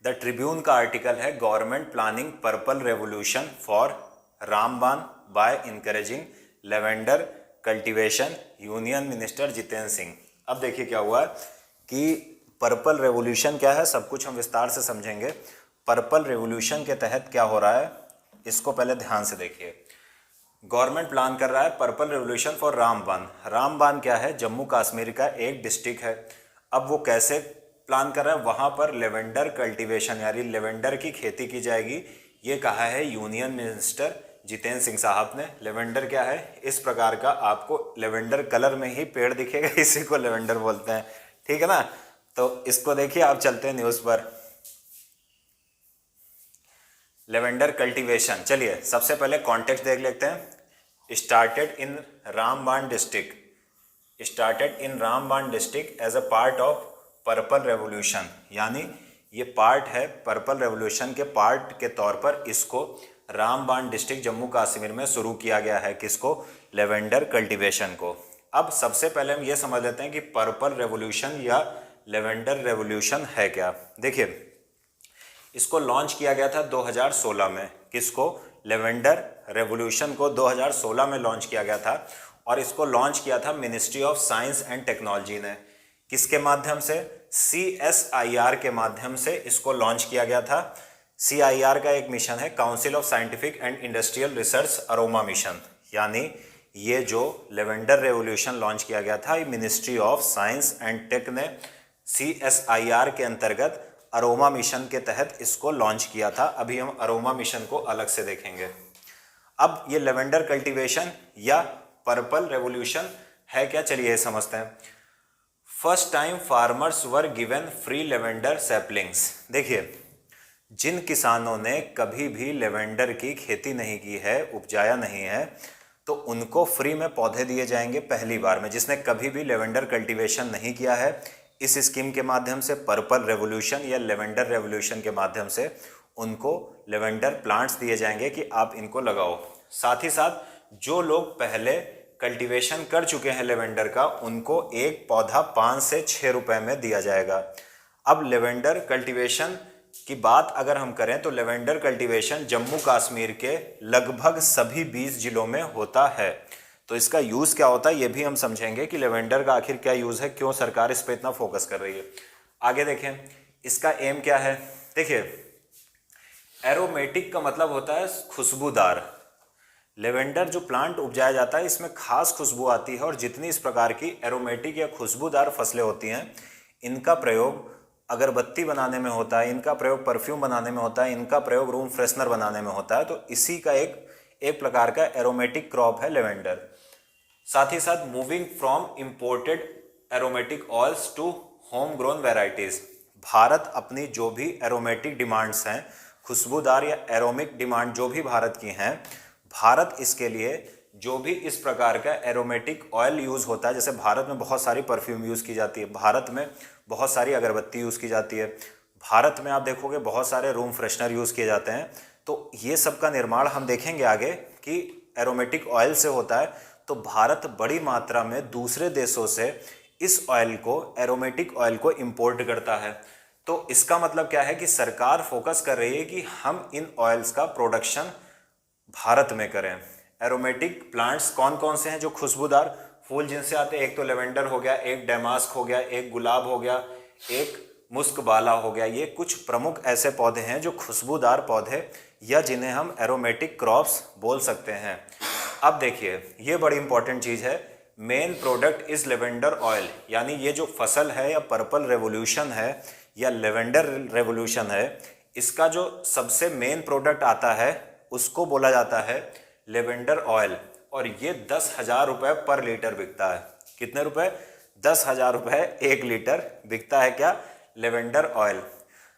The Tribune का article है government planning purple revolution for Ramban by encouraging lavender cultivation, union minister Jitendra Singh. अब देखिए क्या हुआ कि पर्पल रेवोल्यूशन क्या है, सब कुछ हम विस्तार से समझेंगे। पर्पल रेवोल्यूशन के तहत क्या हो रहा है इसको पहले ध्यान से देखिए। गवर्नमेंट प्लान कर रहा है पर्पल रेवोल्यूशन फॉर रामबान। रामबान क्या है, जम्मू कश्मीर का एक डिस्ट्रिक्ट है। अब वो कैसे प्लान कर रहा है, वहाँ पर लेवेंडर कल्टीवेशन यानी लेवेंडर की खेती की जाएगी। ये कहा है यूनियन मिनिस्टर जितेंद्र सिंह साहब ने। लेवेंडर क्या है, इस प्रकार का आपको लेवेंडर कलर में ही पेड़ दिखेगा, इसी को लेवेंडर बोलते हैं, ठीक है ना। तो इसको देखिए, आप चलते हैं न्यूज़ पर। लेवेंडर कल्टीवेशन, चलिए सबसे पहले कॉन्टेक्स्ट देख लेते हैं। Started in Ramban district as a part of purple revolution, यानी ये पार्ट है पर्पल रेवोल्यूशन के पार्ट के तौर पर इसको रामबान डिस्ट्रिक्ट जम्मू कश्मीर में शुरू किया गया है। किसको, लेवेंडर कल्टीवेशन को। अब सबसे पहले हम ये समझ लेते हैं कि पर्पल रेवोल्यूशन या लेवेंडर रेवोल्यूशन है क्या। देखिए, इसको लॉन्च किया गया था 2016 में। किसको, लेवेंडर रेवोल्यूशन को 2016 में लॉन्च किया गया था। और इसको लॉन्च किया था ministry of science and technology ने। किसके माध्यम से, CSIR के माध्यम से इसको लॉन्च किया गया था। CIR का एक मिशन है council of scientific and industrial research aroma mission, यानी ये जो लेवेंडर रेवोल्यूशन लॉन्च किया गया था, ये ministry of science and tech ने CSIR के अंतर्गत अरोमा मिशन के तहत इसको लॉन्च किया था। अभी हम अरोमा मिशन को अलग से देखेंगे। अब ये लेवेंडर कल्टीवेशन या पर्पल रेवोल्यूशन है क्या, चलिए ये समझते हैं। First time farmers were given free lavender saplings. देखिए, जिन किसानों ने कभी भी लेवेंडर की खेती नहीं की है, उपजाया नहीं है, तो उनको फ्री में पौधे दिए जाएंगे पहली बार में। जिसने कभी भी लेवेंडर कल्टीवेशन नहीं किया है, इस स्कीम के माध्यम से, पर्पल रेवोल्यूशन या लेवेंडर रेवोल्यूशन के माध्यम से उनको लेवेंडर प्लांट्स दिए जाएंगे कि आप इनको लगाओ। साथ ही साथ जो लोग पहले कल्टीवेशन कर चुके हैं लेवेंडर का, उनको एक पौधा 5 से 6 रुपए में दिया जाएगा। अब लेवेंडर कल्टीवेशन की बात अगर हम करें तो लेवेंडर कल्टीवेशन जम्मू कश्मीर के लगभग सभी 20 जिलों में होता है। तो इसका यूज़ क्या होता है ये भी हम समझेंगे कि लेवेंडर का आखिर क्या यूज़ है, क्यों सरकार इस पर इतना फोकस कर रही है। आगे देखें, इसका एम क्या है। देखिए, एरोमेटिक का मतलब होता है खुशबूदार। लेवेंडर जो प्लांट उपजाया जाता है, इसमें खास खुशबू आती है, और जितनी इस प्रकार की एरोमेटिक या खुशबूदार फसलें होती हैं, इनका प्रयोग अगरबत्ती बनाने में होता है, इनका प्रयोग परफ्यूम बनाने में होता है, इनका प्रयोग रूम फ्रेशनर बनाने में होता है। तो इसी का एक प्रकार का एरोमेटिक क्रॉप है लेवेंडर। साथ ही साथ moving from imported aromatic oils to home grown varieties. Bharat अपनी जो भी एरोमेटिक डिमांड्स हैं, खुशबूदार या एरोमिक डिमांड जो भी भारत की हैं, भारत इसके लिए जो भी इस प्रकार का एरोमेटिक ऑयल यूज़ होता है, जैसे भारत में बहुत सारी परफ्यूम यूज़ की जाती है, भारत में बहुत सारी अगरबत्ती यूज़ की जाती है, भारत में आप देखोगे बहुत सारे रूम फ्रेशनर यूज़ किए जाते हैं। तो ये सब का निर्माण हम देखेंगे आगे कि एरोमेटिक ऑयल से होता है। तो भारत बड़ी मात्रा में दूसरे देशों से इस ऑयल को, एरोमेटिक ऑयल को इंपोर्ट करता है। तो इसका मतलब क्या है कि सरकार फोकस कर रही है कि हम इन ऑयल्स का प्रोडक्शन भारत में करें। एरोमेटिक प्लांट्स कौन कौन से हैं जो खुशबूदार फूल जिनसे आते हैं, एक तो लेवेंडर हो गया, एक डेमास्क हो गया, एक गुलाब हो गया, एक मुस्कबाला हो गया। ये कुछ प्रमुख ऐसे पौधे हैं जो खुशबूदार पौधे या जिन्हें हम एरोमेटिक क्रॉप्स बोल सकते हैं। अब देखिए, ये बड़ी इंपॉर्टेंट चीज़ है, main product is lavender oil, यानी ये जो फसल है या पर्पल रेवोल्यूशन है या लेवेंडर रेवोल्यूशन है, इसका जो सबसे मेन प्रोडक्ट आता है उसको बोला जाता है लेवेंडर ऑयल। और ये 10,000 रुपये पर लीटर बिकता है। कितने रुपए, 10,000 रुपये 1 लीटर बिकता है क्या, लेवेंडर ऑयल।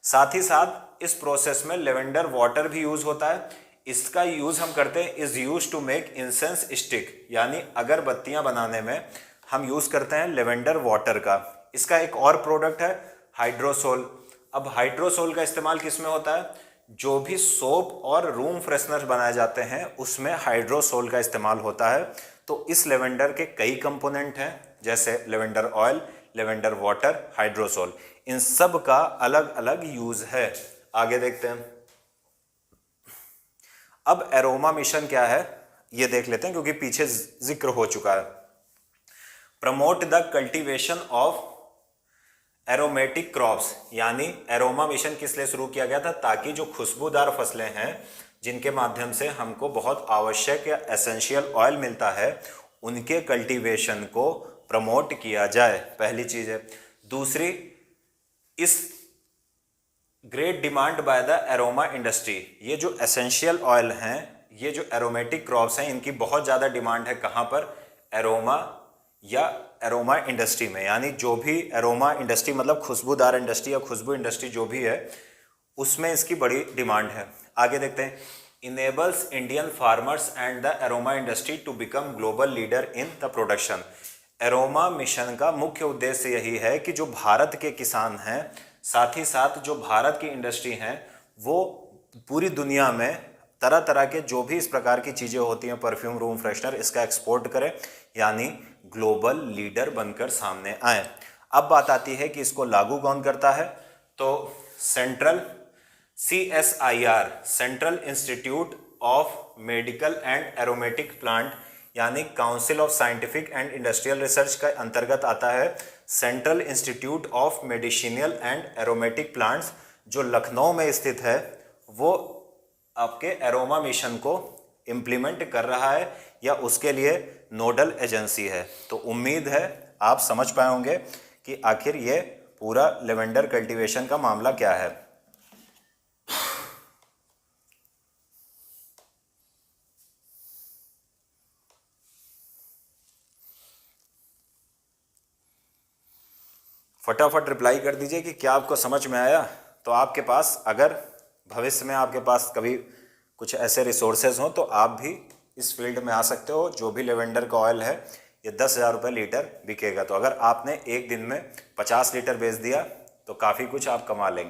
साथ ही साथ इस प्रोसेस में लेवेंडर वाटर भी यूज होता है। इसका यूज हम करते हैं, is use to make incense stick, यानी अगरबत्तियां बनाने में हम यूज करते हैं लेवेंडर वाटर का। इसका एक और प्रोडक्ट है हाइड्रोसोल। अब हाइड्रोसोल का इस्तेमाल किस में होता है, जो भी सोप और रूम फ्रेशनर बनाए जाते हैं उसमें हाइड्रोसोल का इस्तेमाल होता है। तो इस लेवेंडर के कई कंपोनेंट हैं, जैसे lavender oil, lavender water, hydrosol, इन सब का अलग अलग यूज है। आगे देखते हैं। अब एरोमा मिशन क्या है ये देख लेते हैं, क्योंकि पीछे जिक्र हो चुका है। Promote the cultivation of aromatic crops, यानी एरोमा मिशन किस लिए शुरू किया गया था, ताकि जो खुशबूदार फसलें हैं जिनके माध्यम से हमको बहुत आवश्यक या एसेंशियल ऑयल मिलता है, उनके कल्टीवेशन को प्रमोट किया जाए, पहली चीज है। दूसरी, इस great demand by the aroma industry, ये जो एसेंशियल ऑयल हैं, ये जो एरोमेटिक क्रॉप्स हैं, इनकी बहुत ज़्यादा डिमांड है कहाँ पर, एरोमा या एरोमा इंडस्ट्री में। यानी जो भी एरोमा इंडस्ट्री मतलब खुशबूदार इंडस्ट्री या खुशबू इंडस्ट्री जो भी है, उसमें इसकी बड़ी डिमांड है। आगे देखते हैं। Enables Indian farmers and the aroma industry to become global leader in the production. Aroma mission का मुख्य उद्देश्य यही है कि जो भारत के किसान हैं, साथ ही साथ जो भारत की इंडस्ट्री हैं, वो पूरी दुनिया में तरह तरह के जो भी इस प्रकार की चीज़ें होती हैं, परफ्यूम, रूम फ्रेशनर, इसका एक्सपोर्ट करें, यानी ग्लोबल लीडर बनकर सामने आए। अब बात आती है कि इसको लागू कौन करता है, तो central CSIR, central institute of medical and aromatic plant, यानी council of scientific and industrial research का अंतर्गत आता है central institute of medicinal and aromatic plants, जो लखनऊ में स्थित है। वो आपके एरोमा मिशन को इम्प्लीमेंट कर रहा है या उसके लिए नोडल एजेंसी है। तो उम्मीद है आप समझ पाए होंगे कि आखिर ये पूरा लेवेंडर कल्टीवेशन का मामला क्या है। फटाफट रिप्लाई कर दीजिए कि क्या आपको समझ में आया। तो आपके पास अगर भविष्य में आपके पास कभी कुछ ऐसे रिसोर्सेज हों, तो आप भी इस फील्ड में आ सकते हो। जो भी लेवेंडर का ऑयल है, ये 10,000 रुपये लीटर बिकेगा। तो अगर आपने एक दिन में 50 लीटर बेच दिया तो काफ़ी कुछ आप कमा लेंगे।